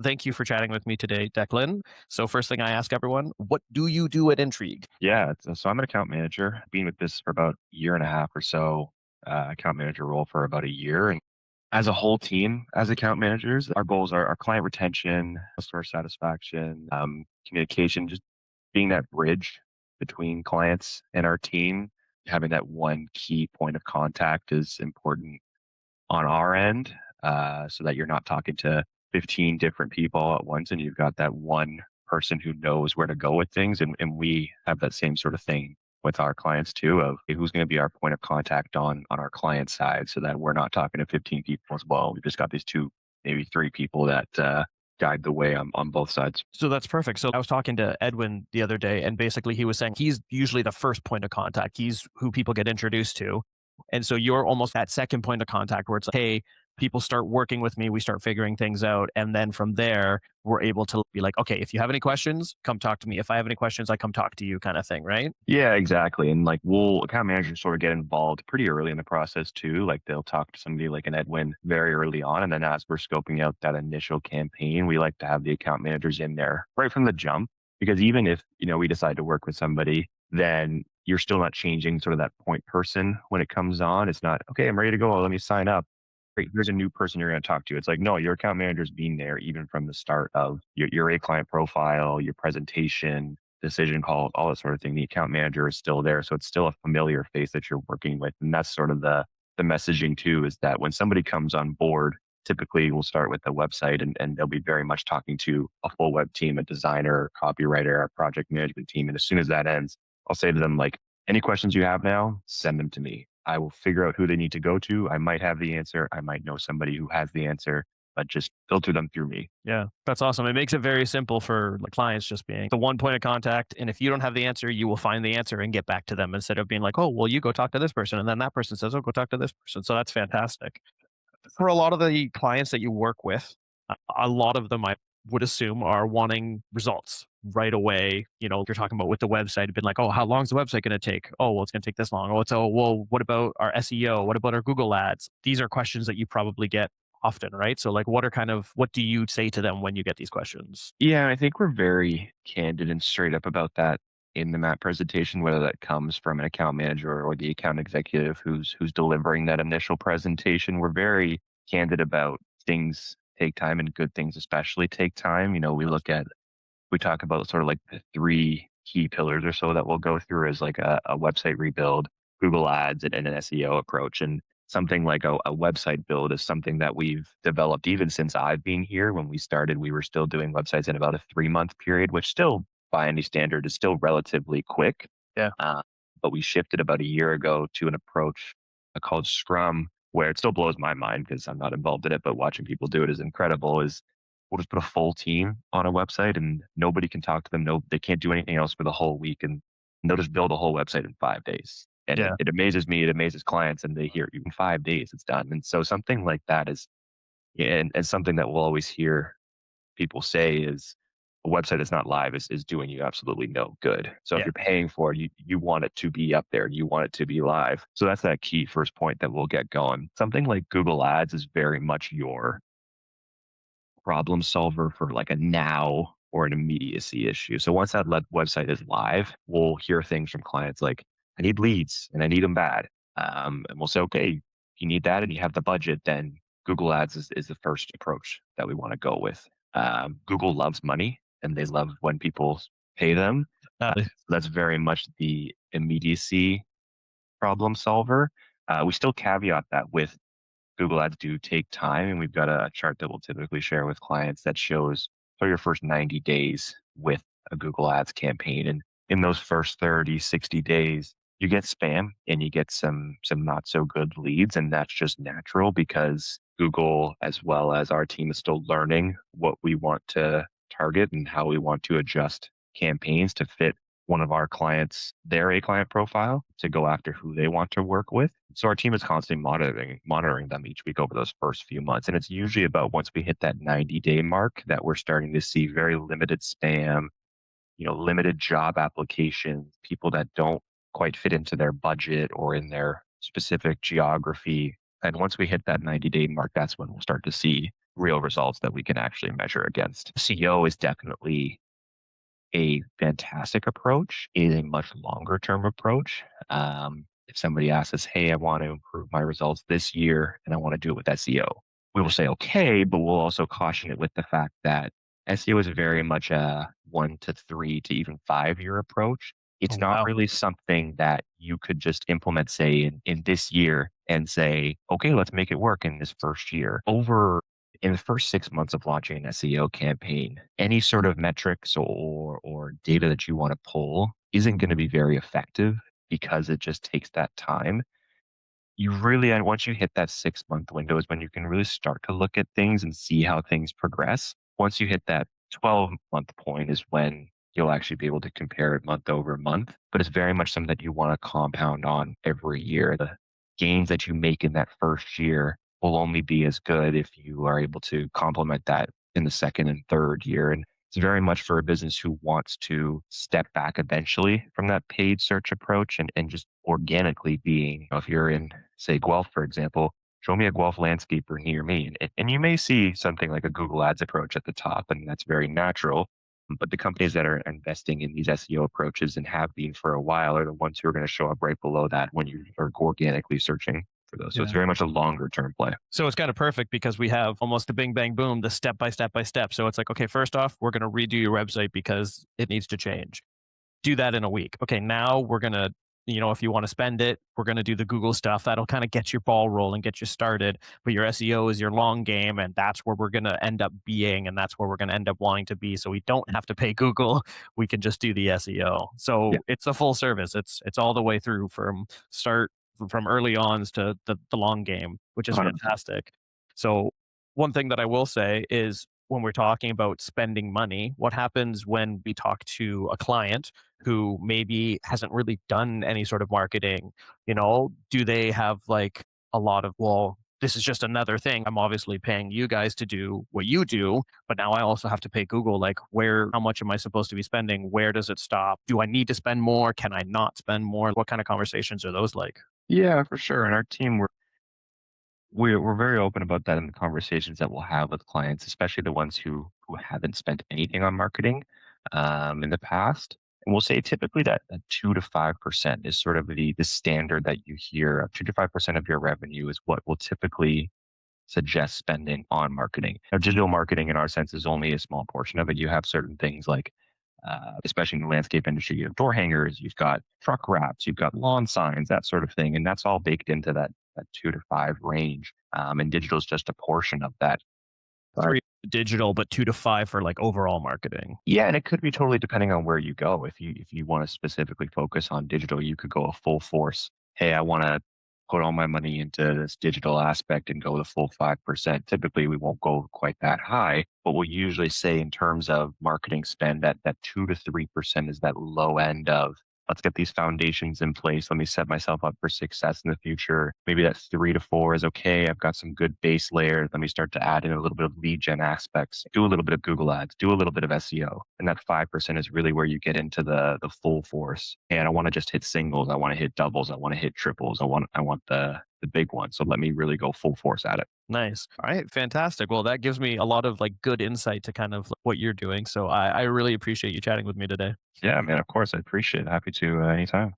Thank you for chatting with me today, Declan. So, first thing I ask everyone, what do you do at Intrigue? Yeah, so I'm an account manager. Been with this for about a year and a half or so. Account manager role for about a year, and as a whole team, as account managers, our goals are client retention, customer satisfaction, communication, just being that bridge between clients and our team. Having that one key point of contact is important on our end, so that you're not talking to 15 different people at once and you've got that one person who knows where to go with things. And we have that same sort of thing with our clients too of hey, who's going to be our point of contact on our client side so that we're not talking to 15 people as well. We've just got these two, maybe three people that guide the way on both sides. So that's perfect. So I was talking to Edwin the other day, and basically he was saying he's usually the first point of contact. He's who people get introduced to. And so you're almost that second point of contact where it's like, hey, people start working with me, we start figuring things out. And then from there, we're able to be like, okay, if you have any questions, come talk to me. If I have any questions, I come talk to you kind of thing, right? Yeah, exactly. And like we'll account managers sort of get involved pretty early in the process too. Like they'll talk to somebody like an Edwin very early on. And then as we're scoping out that initial campaign, we like to have the account managers in there right from the jump. Because even if, we decide to work with somebody, then you're still not changing sort of that point person when it comes on. It's not, okay, I'm ready to go. Let me sign up. Great. Here's a new person you're going to talk to. It's like, no, your account manager's been there even from the start of your A client profile, your presentation, decision call, all that sort of thing. The account manager is still there. So it's still a familiar face that you're working with. And that's sort of the messaging too, is that when somebody comes on board, typically we'll start with the website and they'll be very much talking to a full web team, a designer, copywriter, a project management team. And as soon as that ends, I'll say to them, like, any questions you have now, send them to me. I will figure out who they need to go to. I might have the answer. I might know somebody who has the answer, but just filter them through me. Yeah, that's awesome. It makes it very simple for the clients just being the one point of contact. And if you don't have the answer, you will find the answer and get back to them instead of being like, oh, well, you go talk to this person. And then that person says, oh, go talk to this person. So that's fantastic. For a lot of the clients that you work with, a lot of them I would assume are wanting results right away. You're talking about with the website, it's been like, oh, how long is the website going to take? Oh, well, it's going to take this long. Well, what about our SEO? What about our Google ads? These are questions that you probably get often, right? So like what do you say to them when you get these questions? Yeah, I think we're very candid and straight up about that in the map presentation, whether that comes from an account manager or the account executive who's delivering that initial presentation. We're very candid about things take time and good things especially take time. We talk about sort of like the three key pillars or so that we'll go through as like a website rebuild, Google Ads, and an SEO approach. And something like a website build is something that we've developed even since I've been here. When we started, we were still doing websites in about a 3 month period, which still by any standard is still relatively quick. Yeah. Uh, but we shifted about a year ago to an approach called Scrum, where it still blows my mind because I'm not involved in it, but watching people do it is incredible. Is we'll just put a full team on a website and nobody can talk to them. No, they can't do anything else for the whole week. And they'll just build a whole website in 5 days. And it, Yeah. it amazes me. It amazes clients. And they hear in 5 days it's done. And so something like that is, yeah, and something that we'll always hear people say is a website that's not live is doing you absolutely no good. So if Yeah. you're paying for it, you want it to be up there. You want it to be live. So that's that key first point that we'll get going. Something like Google Ads is very much your problem solver for like a now or an immediacy issue. So once that website is live, we'll hear things from clients like, I need leads and I need them bad. And we'll say, okay, if you need that and you have the budget, then Google Ads is the first approach that we want to go with. Google loves money and they love when people pay them. Uh, So that's very much the immediacy problem solver. We still caveat that with Google Ads do take time, and we've got a chart that we'll typically share with clients that shows for your first 90 days with a Google Ads campaign. And in those first 30, 60 days, you get spam and you get some not so good leads. And that's just natural because Google, as well as our team, is still learning what we want to target and how we want to adjust campaigns to fit one of our clients, their A client profile to go after who they want to work with. So our team is constantly monitoring them each week over those first few months. And it's usually about once we hit that 90-day mark that we're starting to see very limited spam, limited job applications, people that don't quite fit into their budget or in their specific geography. And once we hit that 90-day mark, that's when we'll start to see real results that we can actually measure against. SEO is definitely a fantastic approach, is a much longer term approach. If somebody asks us, hey, I want to improve my results this year and I want to do it with SEO, we will say, okay, but we'll also caution it with the fact that SEO is very much a 1 to 3 to even 5 year approach. It's Oh, not wow. really something that you could just implement, say, in this year and say, okay, let's make it work in this first year. In the first 6 months of launching an SEO campaign, any sort of metrics or data that you want to pull isn't going to be very effective because it just takes that time. You really, and once you hit that 6 month window is when you can really start to look at things and see how things progress. Once you hit that 12-month point is when you'll actually be able to compare it month over month. But it's very much something that you want to compound on every year. The gains that you make in that first year will only be as good if you are able to complement that in the second and third year. And it's very much for a business who wants to step back eventually from that paid search approach and just organically being, if you're in, say, Guelph, for example, show me a Guelph landscaper near me. And you may see something like a Google Ads approach at the top, and that's very natural. But the companies that are investing in these SEO approaches and have been for a while are the ones who are going to show up right below that when you are organically searching for those. So it's Yeah. very much a longer term play. So it's kind of perfect because we have almost a bing bang boom, the step by step by step. So it's like, okay, first off, we're going to redo your website because it needs to change. Do that in a week. Okay, now we're going to, if you want to spend it, we're going to do the Google stuff. That'll kind of get your ball rolling, get you started. But your SEO is your long game. And that's where we're going to end up being. And that's where we're going to end up wanting to be. So we don't have to pay Google. We can just do the SEO. Yeah, So it's a full service. It's all the way through from start from early ons to the long game, which is 100%. fantastic. So one thing that I will say is when we're talking about spending money, what happens when we talk to a client who maybe hasn't really done any sort of marketing? Do they have like a lot of, well, this is just another thing. I'm obviously paying you guys to do what you do, but now I also have to pay Google. Like, how much am I supposed to be spending? Where does it stop? Do I need to spend more? Can I not spend more? What kind of conversations are those like? Yeah, for sure. And our team, we're very open about that in the conversations that we'll have with clients, especially the ones who haven't spent anything on marketing in the past. And we'll say typically that 2 to 5% is sort of the standard that you hear. 2 to 5% of your revenue is what will typically suggest spending on marketing. Now, digital marketing, in our sense, is only a small portion of it. You have certain things like, especially in the landscape industry, you have door hangers, you've got truck wraps, you've got lawn signs, that sort of thing, and that's all baked into that 2 to 5 range. And digital is just a portion of that. But Three digital, but 2 to 5 for like overall marketing. yeah, and it could be totally depending on where you go. If you want to specifically focus on digital, you could go a full force. Hey, I want to put all my money into this digital aspect and go the full 5%. Typically, we won't go quite that high, but we'll usually say in terms of marketing spend that 2 to 3% is that low end of let's get these foundations in place. Let me set myself up for success in the future. Maybe that 3 to 4 is okay. I've got some good base layer. Let me start to add in a little bit of lead gen aspects, do a little bit of Google ads, do a little bit of SEO. And that 5% is really where you get into the full force. And I want to just hit singles. I want to hit doubles. I want to hit triples. I want the big one. So let me really go full force at it. Nice. All right. Fantastic. Well, that gives me a lot of like good insight to kind of what you're doing. So I really appreciate you chatting with me today. Yeah, man, of course. I appreciate it. Happy to anytime.